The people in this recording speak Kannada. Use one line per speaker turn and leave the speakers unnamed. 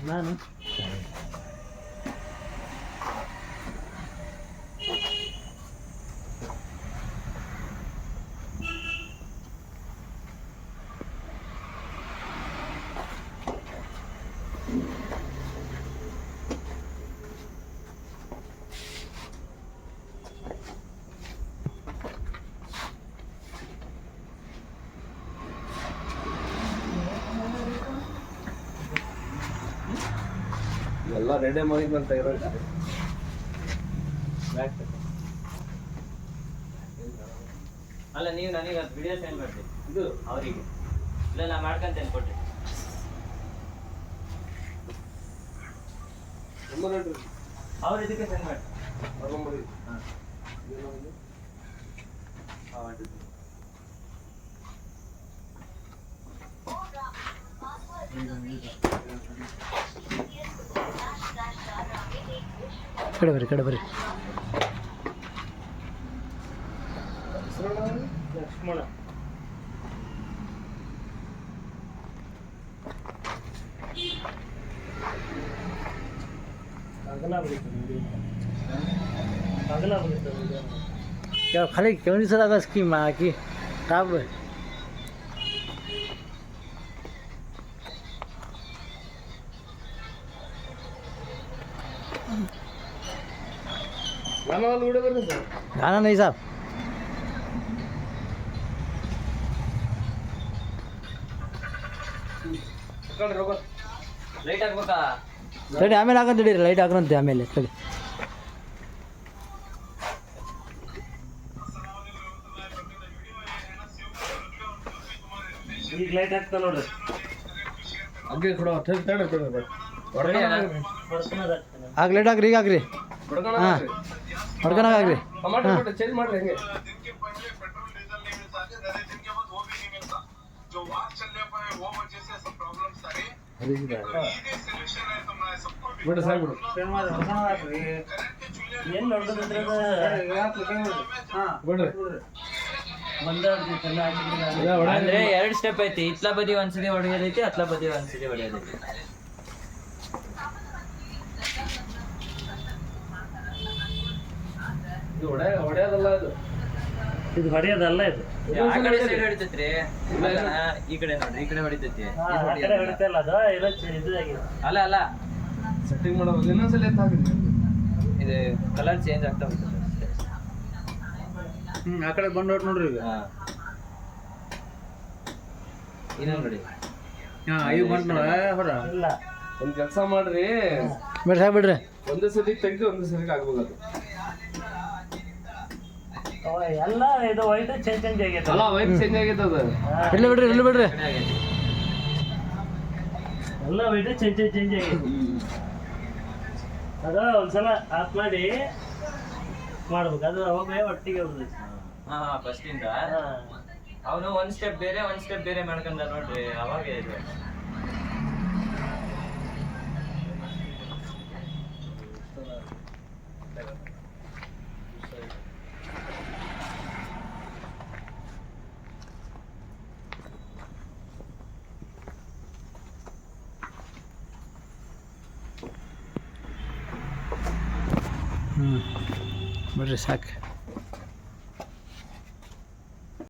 ನಾನು
ಎಲ್ಲ ರೆಡಿ ಮಾಡಿದ್ನಂತ ಇರೋದು.
ಅಲ್ಲ ನೀವು ನನಗೆ ಅದು ವಿಡಿಯೋ ಸೆಂಡ್ ಮಾಡಿ ಇದು ಅವರಿಗೆ, ಇಲ್ಲ ನಾ ಮಾಡ್ಕೊಂತೇನೆ ಕೊಟ್ಟೆ. ಅವ್ರು ಇದಕ್ಕೆ ಸೆಂಡ್ ಮಾಡಿ.
ಕಡೆ ಬರ್ರಿ
ಲಕ್ಷ್ಮಣ.
खाली केवढी सदा स्कीम की टाप गाना नहीं साहब
ಲೈಟ್ ಹಾಕ್ಬೇಕಾ?
ತಡಿ ಆಮೇಲೆ ಹಾಕಂತ ತಡೀರಿ ಲೈಟ್ ಹಾಕಂತೆ ಆಮೇಲೆ ತಡಿ
ಈಗ ಲೈಟ್ ಹಾಕ್ತಾ ನೋಡ್ರಿ.
ಹಂಗೆ ಕೊಡೋ
ಹಾಕಿ ಲೈಟ್ ಹಾಕ್ರಿ ಈಗ ಹಾಕ್ರಿ ಹಾಂ ಹೊಡ್ಕೊನಾಗ ಹಾಕ್ರಿ
ಚೇಂಜ್ ಮಾಡ್ರಿ ಹಂಗೆ. ಬಿಡು ಸಾಕು
ಏನು ನೋಡಿದ್ರೆ ಅಂದ್ರೆ 2 ಸ್ಟೆಪ್ ಐತಿ. ಇತ್ಲಾ ಬದಿ ಒಂದ್ಸತಿ ಹೊಡೆಯೋದೈತಿ, ಅತ್ಲಾ ಬದಿ ಒಂದ್ಸತಿ ಹೊಡೆಯೋದೈತಿ.
ಇದು ಹೊಡೆಯೋದಲ್ಲ,
ಇದು ಹೊಡೆಯೋದಲ್ಲ ಇದು
ಆ ಕಡೆ ಸೈಡ್ ಹೊಡಿತೈತ್ರಿ. ಈ ಕಡೆ ನೋಡ್ರಿ, ಈ ಕಡೆ ಹೊಡಿತೈತಿ. ಅಲ್ಲ ಅಲ್ಲ
ಸೆಟ್ಟಿಂಗ್ ಮಾಡೋದು ಇನ್ನೊಂದ್ಸಲ ಎತ್ತ ಹಾಕಿದ್ರಿ.
ಇದು ಕಲರ್ ಚೇಂಜ್ ಆಗ್ತಾ ಹೋಗ್ತದೆ.
ಆ ಕಡೆ ಬಂದೋಟ್ ನೋಡ್ರಿ ಈಗ
ಇನ್ನೊಂದು ನೋಡಿ.
ಇವು ಬಂದ್ ಹೊರ
ಒಂದ್ ಕೆಲಸ ಮಾಡ್ರಿ,
ಬಿಡ್ರಿ ಸಾಕು ಬಿಡ್ರಿ
ಒಂದೇ ಸತಿ ತೆಗ್ದು ಒಂದೇ ಸತಿ ಆಗ್ಬೋದು ಅದು.
ಎಲ್ಲ ಇದು ವೈಟ್ ಚೇಂಜ್ ಆಗೈತೆ.
ಅಲ್ಲ ವೈಪ್ ಚೇಂಜ್ ಆಗೈತೆ ಅದು.
ಇಲ್ಲಿ ಬಿಡ್ರಿ ಇಲ್ಲಿ ಬಿಡ್ರಿ
ಎಲ್ಲ ವೈಟ್ ಚೇಂಜ್ ಆಗೈತೆ. ಅದು ಒಂದ್ಸಲ ಆಫ್ ಮಾಡಿ ಮಾಡ್ಬೇಕು. ಅದು ಅವಾಗ ಒಟ್ಟಿಗೆ ಹೋಗ್ತೈತಿ. ಹಾ ಫಸ್ಟ್ ಇಂದ ಅವನು ಒಂದ್ ಸ್ಟೆಪ್ ಬೇರೆ ಮಾಡ್ಕೊಂಡ ನೋಡ್ರಿ. ಅವಾಗ ಇದು
ಬಿಡ್ರಿ ಸಾಕು.